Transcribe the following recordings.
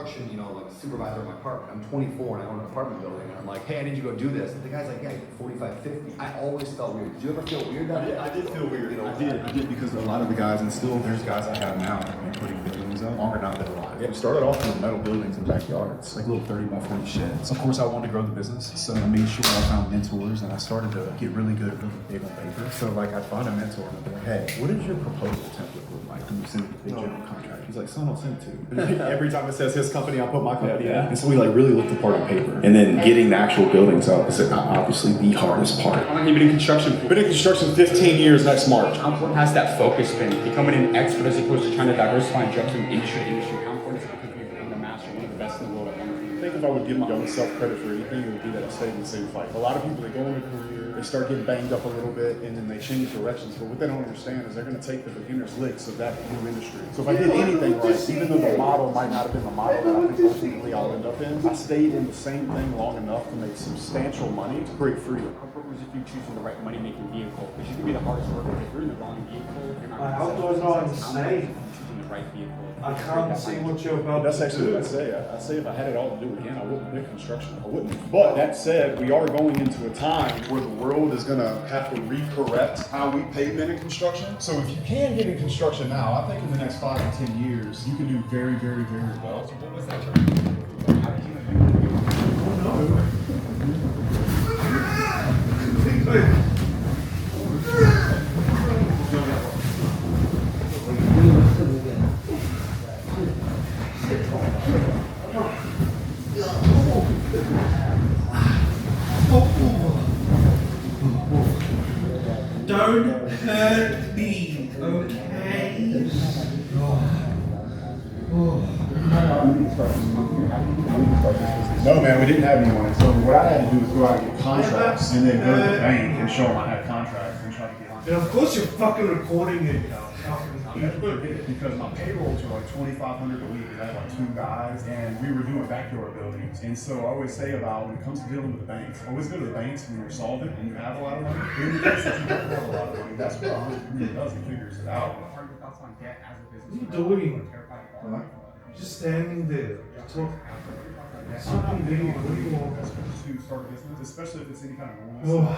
construction, like supervisor of my apartment. I'm 24 and I own an apartment building, and I'm like, hey, I need you to go do this. And the guy's like, yeah, you get 45, 50. I always felt weird. Did you ever feel weird that way? I did feel weird. I did because a lot of the guys, and still there's guys I have now that have been putting buildings up longer now than alive. We started off with metal buildings in backyards, like little 30 by 40 sheds. Of course, I wanted to grow the business, so I made sure I found mentors, and I started to get really good at building big on paper. So like, I'd find a mentor and I'd be like, hey, what is your proposal template look like when you send it to the general contractor? He's like, son, I'll send it to you. Every time it says his company, I'll put my company in. And so we like really looked apart on paper. And then getting the actual buildings up is obviously the hardest part. How long have you been in construction? Been in construction 15 years next March. How important has that focus been? Becoming an expert as opposed to trying to diversify and jump from industry to industry? How important is it because you've become a master, one of the best in the world at one thing? I think if I would give my own self credit for anything, it would be that I stayed in the same fight. A lot of people, they go into a career, they start getting banged up a little bit, and then they change directions. But what they don't understand is they're going to take the beginner's licks of that new industry. So if I did anything right, even though the model might not have been the model that I think ultimately I'll end up in, I stayed in the same thing long enough to make substantial money to break free. How important was it if you choosing the right money-making vehicle? Because you can be the hardest worker, but if you're in the wrong vehicle, you're not going to How do I say? choosing the right vehicle. I can't see what you're about That's to actually what I say. I say if I had it all to do again, I wouldn't pick construction. I wouldn't. But that said, we are going into a time where the world is going to have to recorrect how we pay men in construction. So if you can get in construction now, I think in the next 5 to 10 years, you can do very, very, very well. So what was that turn? How did you Don't hurt me, okay? No, man, we didn't have anyone. So what I had to do was go out and get contracts and then go to the bank and show them I had contracts and try to get on. And of course you're fucking recording it now. Because my payrolls were like $2,500 a week, and I had like 2 guys, and we were doing backyard buildings. And so I always say about when it comes to dealing with the banks, always go to the banks when you're solvent and you have a lot of money. In the case that you don't have a lot of money, that's what a really does. He figures it out. What are your thoughts on debt as a business? What are you doing? Just standing there. Something video. What do you want? That's good to start a business, especially if it's any kind of normal.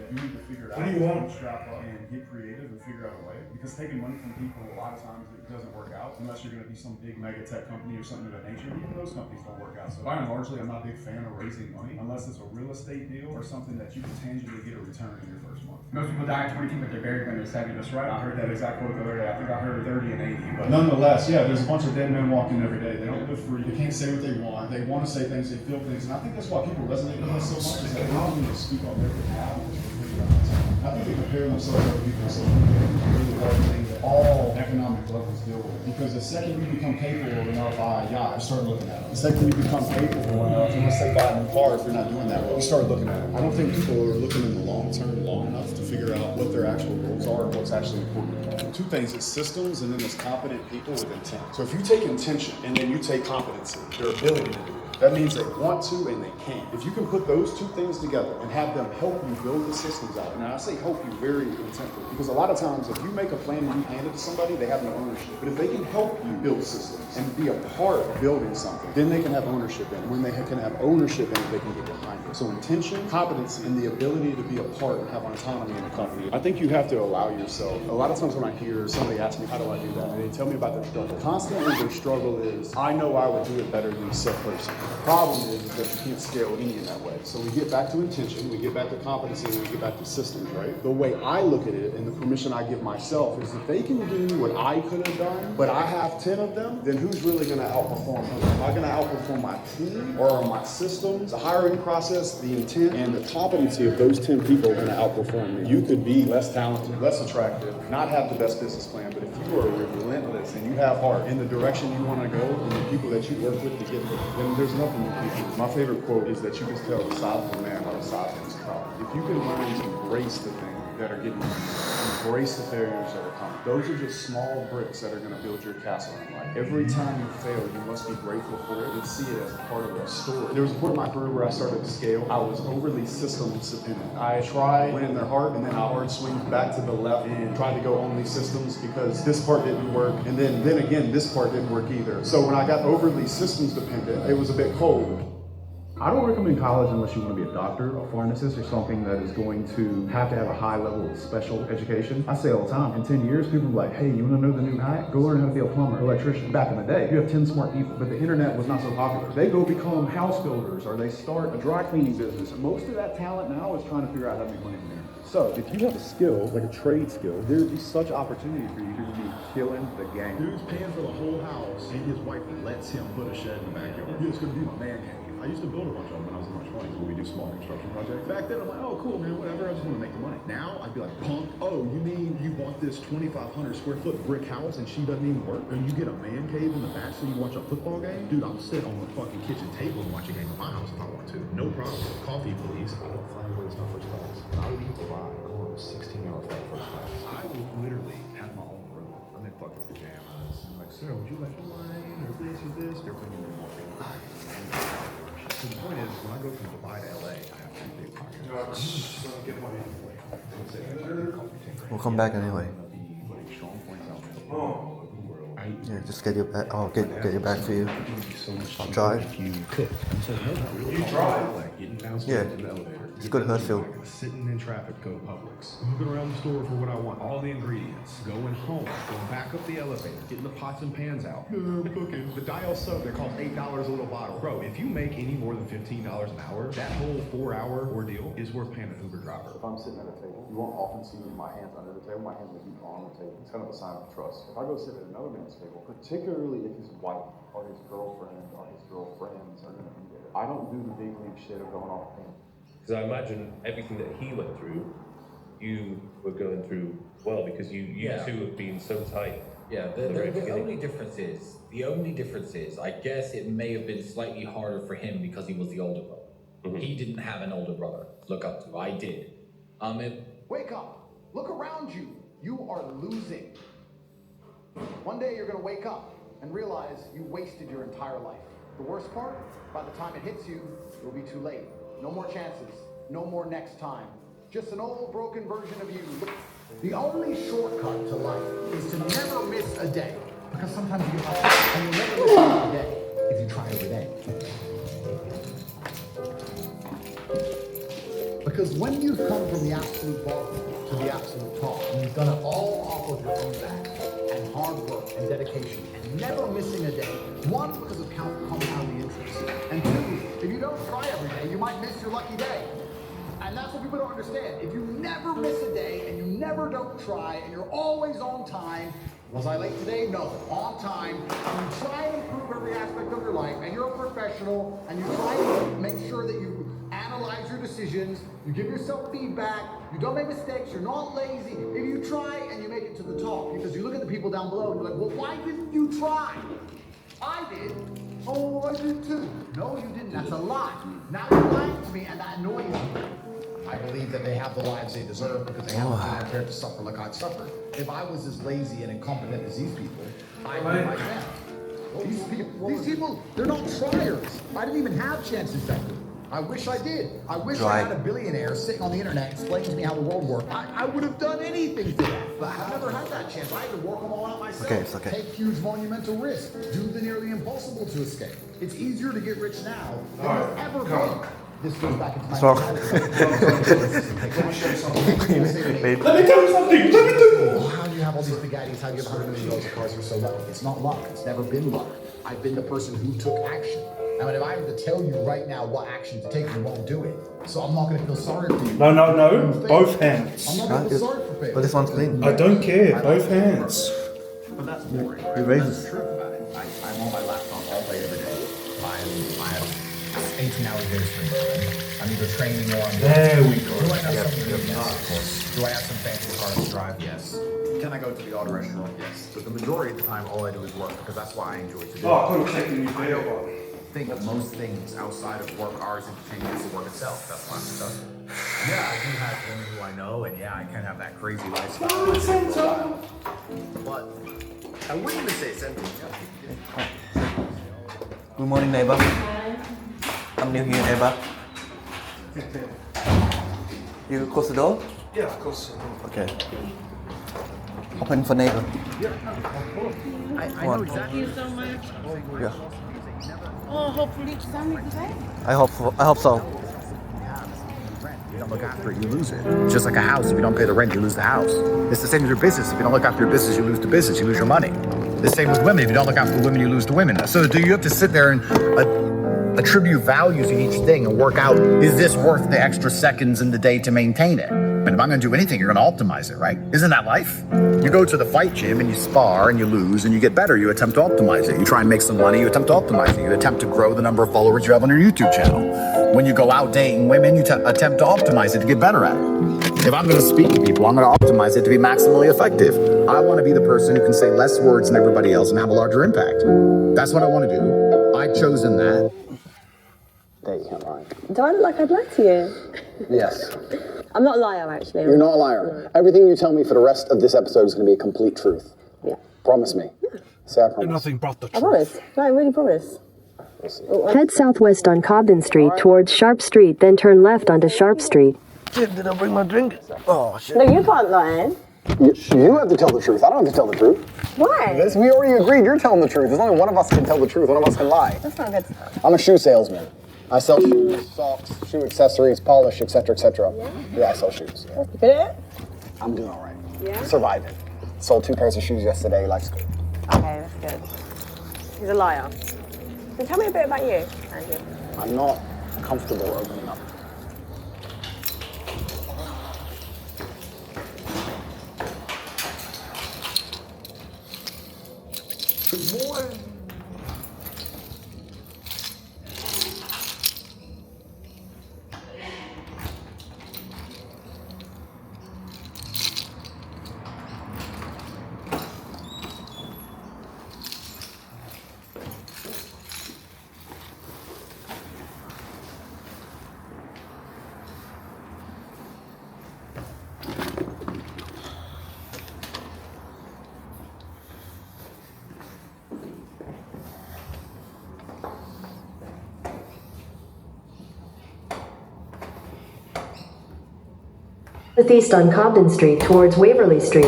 You need to figure it out. What do you want? Strap up and get creative and figure out a way. Because taking money from people, a lot of times it doesn't work out unless you're going to be some big mega tech company or something of that nature. Even those companies don't work out. So by and largely, I'm not a big fan of raising money unless it's a real estate deal or something that you can tangibly get a return in your first month. Most people die at 22, but they're buried when they're 70. That's right. I heard that exact quote the other day. I think I heard 30 and 80. But nonetheless, yeah, there's a bunch of dead men walking every day. They don't live free. They can't say what they want. They want to say things. They feel things. And I think that's why people resonate with us so much is that they don't need to speak on their behalf. I think they compare themselves to other people. So really hard thing that all economic levels deal with. Because the second you become capable enough, I start looking at them. The second you become capable enough, and let's say buy a new car if you're not doing that well, you start looking at them. I don't think people are looking in the long term long enough to figure out what their actual goals are and what's actually important. 2 things, it's systems and then there's competent people with intent. So if you take intention and then you take competency, their ability to do it, that means they want to and they can. If you can put those 2 things together and have them help you build the systems out, and I say help you very intently, because a lot of times if you make a plan and you hand it to somebody, they have no ownership. But if they can help you build systems and be a part of building something, then they can have ownership in it. When they can have ownership in it, they can get behind it. So intention, competency, and the ability to be a part and have autonomy in the company. I think you have to allow yourself. A lot of times when I hear somebody ask me, how do I do that? And they tell me about their struggle. Constantly their struggle is, I know I would do it better than said person. The problem is that you can't scale any in that way. So we get back to intention, we get back to competency, and we get back to systems, right? The way I look at it and the permission I give myself is if they can do what I could have done, but I have 10 of them, then who's really gonna outperform them? Am I gonna outperform my team or my systems, the hiring process, the intent, and the competency of those 10 people are gonna outperform me? You could be less talented, less attractive, not have the best business plan, but if you are relentless and you have heart in the direction you wanna go and the people that you work with to get there, then there's nothing you can do. My favorite quote is that you can tell the size of a man by the size of his problem. If you can learn to embrace the thing that are getting money. Embrace the failures that are coming. Those are just small bricks that are going to build your castle in life. Every time you fail, you must be grateful for it and see it as a part of a story. There was a point in my career where I started to scale. I was overly systems dependent. I tried, went in there hard, and then I hard swing back to the left and tried to go only systems because this part didn't work. And then again, this part didn't work either. So when I got overly systems dependent, it was a bit cold. I don't recommend college unless you want to be a doctor, a pharmacist, or something that is going to have a high level of special education. I say all the time, in 10 years, people are like, hey, you want to know the new hack? Go learn how to be a plumber, electrician. Back in the day, you have 10 smart people, but the internet was not so popular. They go become house builders, or they start a dry cleaning business. Most of that talent now is trying to figure out how to make money from the internet. So if you have a skill, like a trade skill, there would be such opportunity for you to be killing the game. Dude's paying for the whole house, and his wife lets him put a shed in the backyard. It's gonna be my man cave. I used to build a bunch of them when I was in my 20s when we do small construction projects. Back then, I'm like, oh, cool, man, whatever. I just want to make the money. Now, I'd be like, punk, oh, you mean you bought this 2,500 square foot brick house and she doesn't even work? And you get a man cave in the back so you watch a football game? Dude, I'll sit on the fucking kitchen table and watch a game in my house if I want to. No problem. Coffee, please. I don't fly away with my first class. I would even fly. I go on a 16-hour flight first class. I will literally have my own room. I'm in fucking pajamas. I'm like, sir, would you like wine or this or this? They're bringing me more things. So the point is, when I go from Dubai to LA, I have two big pockets. We'll come back anyway. Yeah, just get your bag. Oh, get your bag for you. I'll drive. You cook. You drive? Like getting downstairs Yeah. in the elevator. It's good Hudfield. Sitting in traffic, go to Publix. Looking around the store for what I want. All the ingredients. Going home. Going back up the elevator. Getting the pots and pans out. Cooking. The Dial soap that costs $8 a little bottle. Bro, if you make any more than $15 an hour, that whole 4-hour ordeal is worth paying an Uber driver. If I'm sitting at a table, you won't often see my hands under the table. My hands will be on the table. It's kind of a sign of trust. If I go sit at another man's table, particularly if his wife or his girlfriend or his girlfriends are going to be there, I don't do the big league shit of going off camera. Because I imagine everything that he went through, you were going through well, because you two have been so tight. Yeah, the only difference is, I guess it may have been slightly harder for him because he was the older brother. Mm-hmm. He didn't have an older brother to look up to. I did. Wake up. Look around you. You are losing. One day you're going to wake up and realize you wasted your entire life. The worst part, by the time it hits you, it will be too late. No more chances. No more next time. Just an old broken version of you. The only shortcut to life is to never miss a day. Because sometimes you get lucky and you'll never miss a day if you try every day. Because when you've come from the absolute bottom to the absolute top, and you've done it all off of your own back, and hard work and dedication, and never missing a day, one, because of compounding interest, and two, if you don't try every day, you might miss your lucky day. And that's what people don't understand. If you never miss a day, and you never don't try, and you're always on time, was I late today? No, on time. And you try and improve every aspect of your life, and you're a professional, and you try to make sure that you analyze your decisions, you give yourself feedback, you don't make mistakes, you're not lazy. If you try and you make it to the top, because you look at the people down below and you're like, well, why didn't you try? I did. Oh, I did too. No, you didn't. That's a lie. Now you're lying to me, and that annoys me. I believe that they have the lives they deserve because they haven't been prepared to suffer like I've suffered. If I was as lazy and incompetent as these people, I'd be like them. These people, they're not triers. I didn't even have chances that good. I wish I did. I wish I had a billionaire sitting on the internet explaining to me how the world worked. I would have done anything for that. But I've never had that chance. I had to work them all out myself. Okay, it's okay. Take huge monumental risks. Do the nearly impossible to escape. It's easier to get rich now than it's ever been. This goes back into my Let me show you something. Let me tell you something. Well, how do you have all these Bugattis? How do you have $100 million of cars? You're so lucky. It's not luck. It's never been luck. I've been the person who took action. I mean, if I were to tell you right now what action to take, you won't do it. So I'm not going to feel sorry for you. No. Both hands. I'm not going to feel sorry for failure. But this one's clean. I don't care. Both hands. But that's boring. You raise That's the truth about it. I'm on my laptop all day every day. I have 18 hours a day of screen time. I'm either training or I'm... There we go. Do I have something to do? Yes, of course. Do I have some fancy cars to drive? Yes. Can I go to the auto restaurant? Yes. But the majority of the time, all I do is work because that's why I enjoy to do it. Oh, I thought you were taking me think most things outside of work hours and changes the work itself. That's why I'm successful. Yeah, I do have women who I know, and yeah, I can have that crazy lifestyle. I did it for a while. But I wouldn't even say it's empty. Good morning, neighbor. I'm new here, neighbor. You close the door? Yeah, of course. Okay. Open for neighbor. I know exactly. Thank you so much. Yeah. Oh, hopefully Sunday today. I hope so. You don't look after it, you lose it. It's just like a house. If you don't pay the rent, you lose the house. It's the same with your business. If you don't look after your business, you lose the business. You lose your money. The same with women. If you don't look after the women, you lose the women. So do you have to sit there and attribute values in each thing and work out, is this worth the extra seconds in the day to maintain it? And if I'm going to do anything, you're going to optimize it, right? Isn't that life? You go to the fight gym and you spar and you lose and you get better. You attempt to optimize it. You try and make some money. You attempt to optimize it. You attempt to grow the number of followers you have on your YouTube channel. When you go out dating women, you attempt to optimize it to get better at it. If I'm going to speak to people, I'm going to optimize it to be maximally effective. I want to be the person who can say less words than everybody else and have a larger impact. That's what I want to do. I've chosen that. There you can't lie. Do I look like I'd lie to you? Yes. I'm not a liar, actually. You're not a liar. Everything you tell me for the rest of this episode is going to be a complete truth. Yeah. Promise me. Yeah. Say I promise. Nothing but the I promise. No, I really promise. Head southwest on Cobden Street towards Sharp Street, then turn left onto Sharp Street. Did I bring my drink? Oh, shit. No, you can't lie. You have to tell the truth. I don't have to tell the truth. Why? We already agreed you're telling the truth. There's only one of us can tell the truth. One of us can lie. That's not good. I'm a shoe salesman. I sell shoes, socks, shoe accessories, polish, etc., etc. Yeah, I sell shoes. Yeah. You good at it? I'm doing all right. Yeah? Surviving. Sold 2 pairs of shoes yesterday. Life's good. Okay, that's good. He's a liar. So tell me a bit about you, Andrew. I'm not comfortable opening up. Good morning. Northeast on Cobden Street towards Waverly Street.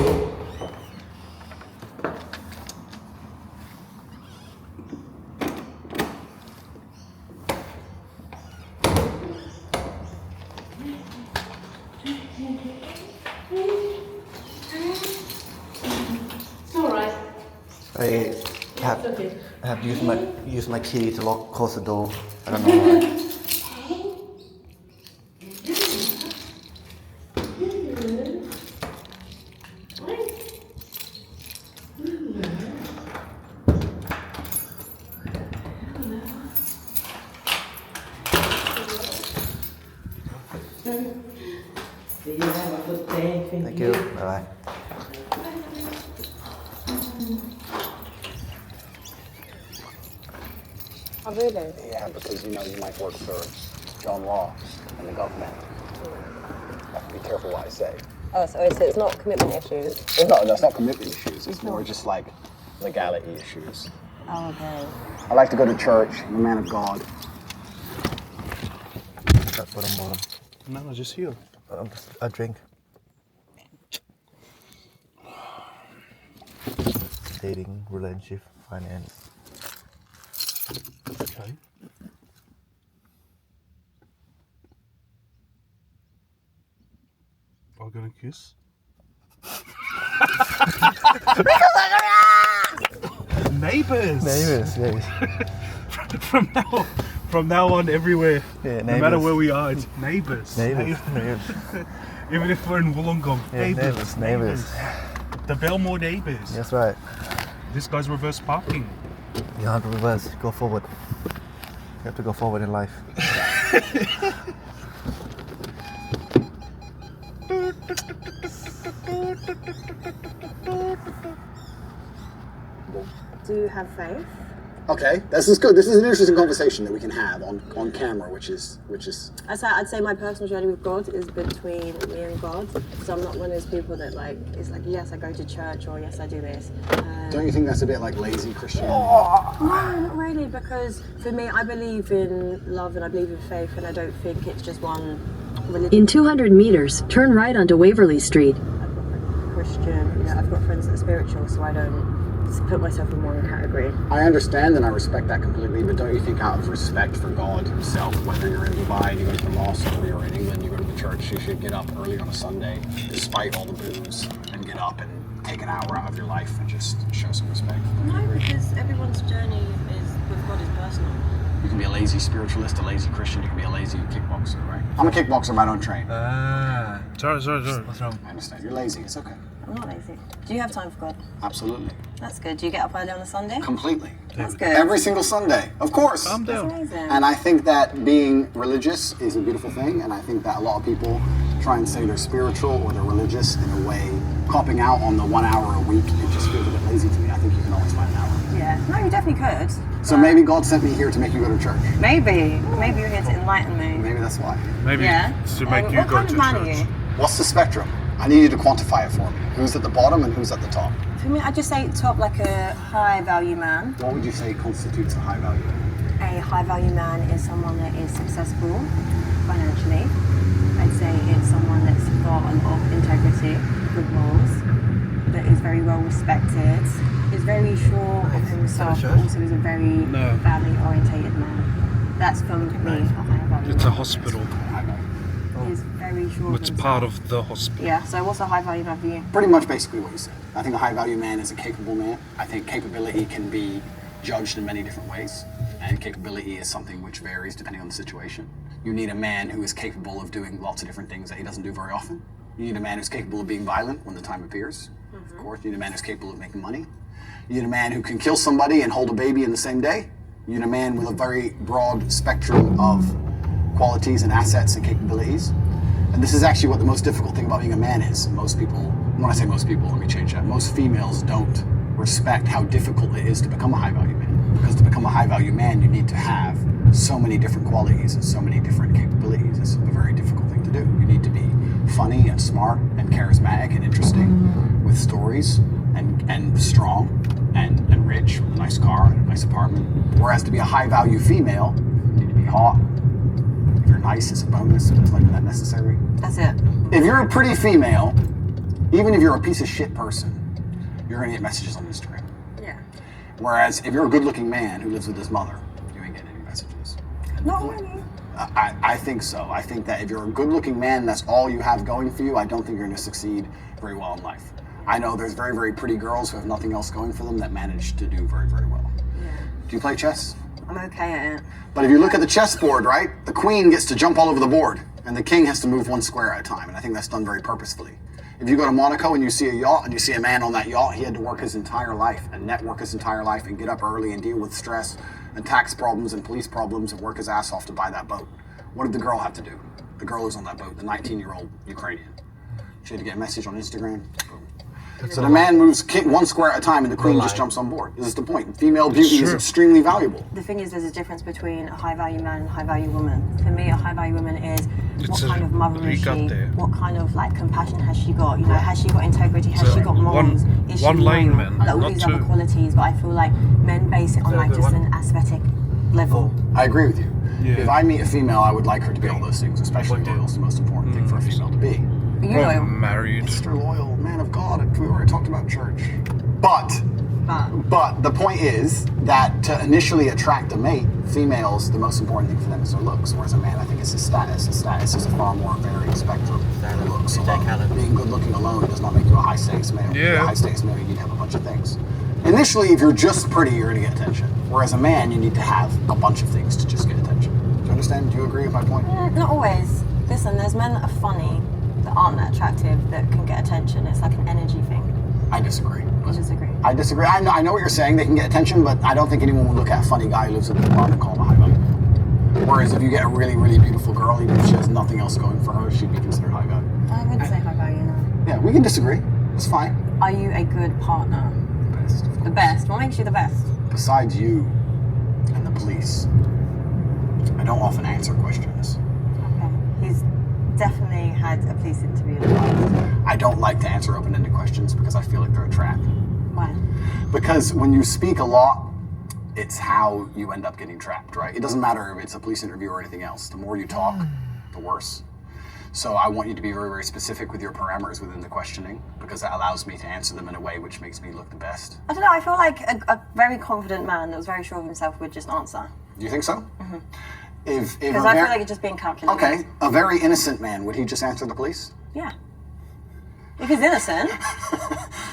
It's alright. I have used my key to close the door. I don't know why. Thank you. Bye-bye. Oh, really? Yeah, because you might work for John Law and the government. I have to be careful what I say. Oh, so it's not commitment issues? No, that's not commitment issues. It's more just like legality issues. Oh, okay. I like to go to church. I'm a man of God. That's what I'm bottom. No, just here. A drink. Dating, relationship, finance. Okay. Are we gonna kiss? Neighbors. Neighbors, yes. From now on, everywhere. Yeah, no matter where we are, it's neighbors. Neighbors. Even if we're in Wollongong, Yeah, neighbors. The Belmore neighbors. That's right. This guy's reverse parking. You have to reverse, go forward. You have to go forward in life. Do you have faith? Okay, this is good. This is an interesting conversation that we can have on camera, which is. I'd say my personal journey with God is between me and God. So I'm not one of those people that like is like, yes, I go to church or yes, I do this. Don't you think that's a bit like lazy Christianity? No, not really, because for me, I believe in love and I believe in faith, and I don't think it's just one religion. In 200 meters, turn right onto Waverly Street. Christian, I've got friends that are spiritual, so I don't put myself in one category. I understand and I respect that completely, but don't you think out of respect for God himself, whether you're in Dubai and you go to the mosque, or you're in England, you go to the church, you should get up early on a Sunday, despite all the booze, and get up and take an hour out of your life and just show some respect? No, because everyone's journey with God is personal. You can be a lazy spiritualist, a lazy Christian, you can be a lazy kickboxer, right? I'm a kickboxer, but I don't train. Sorry. What's wrong? I understand. You're lazy, it's okay. I'm not lazy. Do you have time for God? Absolutely. That's good. Do you get up early on a Sunday? Completely. That's good. Every single Sunday, of course. Calm down. That's amazing. And I think that being religious is a beautiful thing, and I think that a lot of people try and say they're spiritual or they're religious in a way, copping out on the 1 hour a week. It just feels a bit lazy to me. I think you can always find an hour. Yeah. No, you definitely could. So maybe God sent me here to make you go to church. Maybe you're here to enlighten me. Maybe that's why. Maybe to make you what go kind to of man church. are you? What's the spectrum? I need you to quantify it for me. Who's at the bottom and who's at the top? For me, I just say top like a high value man. What would you say constitutes a high value man? A high value man is someone that is successful financially. I'd say it's someone that's got a lot of integrity, good morals, that is very well respected, is very sure of himself, but also is a very family orientated man. That's for me a high value It's a man. hospital. Is very sure It's of part himself. of the hospital. Yeah, so what's a high value man for you? Pretty much basically what you said. I think a high value man is a capable man. I think capability can be judged in many different ways, and capability is something which varies depending on the situation. You need a man who is capable of doing lots of different things that he doesn't do very often. You need a man who's capable of being violent when the time appears. Of course, you need a man who's capable of making money. You need a man who can kill somebody and hold a baby in the same day. You need a man with a very broad spectrum of qualities and assets and capabilities. And this is actually what the most difficult thing about being a man is. Most people, when I say most people, let me change that. Most females don't respect how difficult it is to become a high value man. Because to become a high value man, you need to have so many different qualities and so many different capabilities. It's a very difficult thing to do. You need to be funny and smart and charismatic and interesting with stories and strong and rich with a nice car and a nice apartment. Whereas to be a high value female, you need to be hot. If you're nice, it's a bonus, but it's not that necessary. That's it. If you're a pretty female, even if you're a piece of shit person, you're gonna get messages on Instagram. Yeah. Whereas if you're a good looking man who lives with his mother, you ain't getting any messages. Not really. I think so. I think that if you're a good looking man, that's all you have going for you, I don't think you're gonna succeed very well in life. I know there's very, very pretty girls who have nothing else going for them that manage to do very, very well. Yeah. Do you play chess? I'm okay at it. But if you look at the chessboard, right, the queen gets to jump all over the board, and the king has to move one square at a time, and I think that's done very purposefully. If you go to Monaco and you see a yacht, and you see a man on that yacht, he had to work his entire life, and network his entire life, and get up early, and deal with stress, and tax problems, and police problems, and work his ass off to buy that boat. What did the girl have to do? The girl who's on that boat, the 19-year-old Ukrainian. She had to get a message on Instagram, boom. So the man moves one square at a time, and the queen just jumps on board. This is the point. Female beauty is extremely valuable. The thing is, there's a difference between a high value man and a high value woman. For me, a high value woman is what kind of mother is she? What kind of like compassion has she got? You know, has she got integrity? Has she got morals? Is she one lane, loyal? man, Like, all not these two. other qualities, but I feel like men base it on like just an aesthetic level. I agree with you. If I meet a female, I would like her to be all those things, especially loyal is the most important thing for a female to be. Are you loyal? Married. Mr. Loyal, man of God, we already talked about church. But the point is that to initially attract a mate, females, the most important thing for them is their looks, whereas a man, I think it's his status. His status is a far more varied spectrum than looks alone. Being good looking alone does not make you a high status male. To be a high status male, you need to have a bunch of things. Initially, if you're just pretty, you're gonna get attention. Whereas a man, you need to have a bunch of things to just get attention. Do you understand? Do you agree with my point? Not always. Listen, there's men that are funny, that aren't that attractive, that can get attention. It's like an energy thing. I disagree. You disagree? I disagree. I know what you're saying. They can get attention, but I don't think anyone would look at a funny guy who lives in the bar and call him a high value man. Whereas if you get a really, really beautiful girl, even if she has nothing else going for her, she'd be considered high value. I wouldn't say high value, no. Yeah, we can disagree. It's fine. Are you a good partner? Best. The best? What makes you the best? Besides you, police, I don't often answer questions. Okay. He's definitely had a police interview in the past. I don't like to answer open-ended questions because I feel like they're a trap. Why? Because when you speak a lot, it's how you end up getting trapped, right? It doesn't matter if it's a police interview or anything else. The more you talk, the worse. So I want you to be very, very specific with your parameters within the questioning, because that allows me to answer them in a way which makes me look the best. I don't know, I feel like a very confident man that was very sure of himself would just answer. Do you think so? Mm-hmm. If Because I feel like it's just being calculated. Okay, a very innocent man, would he just answer the police? Yeah. If he's innocent.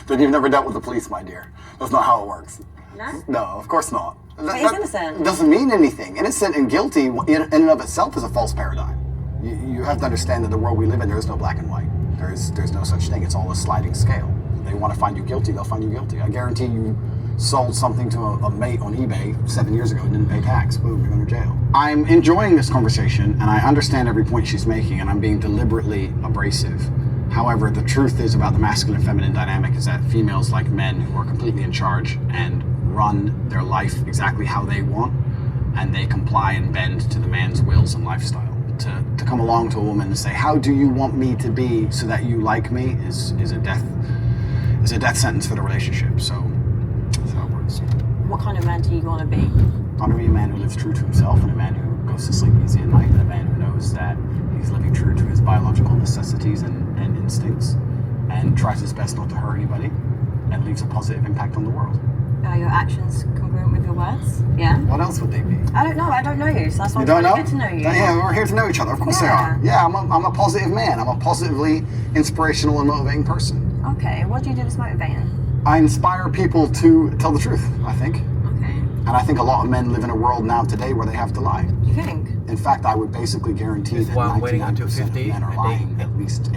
Then you've never dealt with the police, my dear. That's not how it works. No? No, of course not. But he's innocent. Doesn't mean anything. Innocent and guilty in and of itself is a false paradigm. You have to understand that the world we live in, there is no black and white. There's no such thing. It's all a sliding scale. If they want to find you guilty, they'll find you guilty. I guarantee you sold something to a mate on eBay 7 years ago and didn't pay tax. Boom, you're going to jail. I'm enjoying this conversation, and I understand every point she's making, and I'm being deliberately abrasive. However, the truth is about the masculine-feminine dynamic is that females, like men, who are completely in charge and run their life exactly how they want, and they comply and bend to the man's wills and lifestyle. To come along to a woman and say, "How do you want me to be so that you like me?" is a death sentence for the relationship. So that's how it works. What kind of man do you want to be? I want to be a man who lives true to himself, and a man who goes to sleep easy at night, and a man who knows that he's living true to his biological necessities and instincts, and tries his best not to hurt anybody, and leaves a positive impact on the world. Are your actions congruent with your words? Yeah? What else would they be? I don't know you, so that's why You I'm don't trying know? to get to know you. Yeah, we're here to know each other. Of course they are. Yeah, I'm a positive man. I'm a positively inspirational and motivating person. Okay, what do you do that's motivating? I inspire people to tell the truth, I think. Okay. And I think a lot of men live in a world now today where they have to lie. You think? In fact, I would basically guarantee that 99% of men are lying at least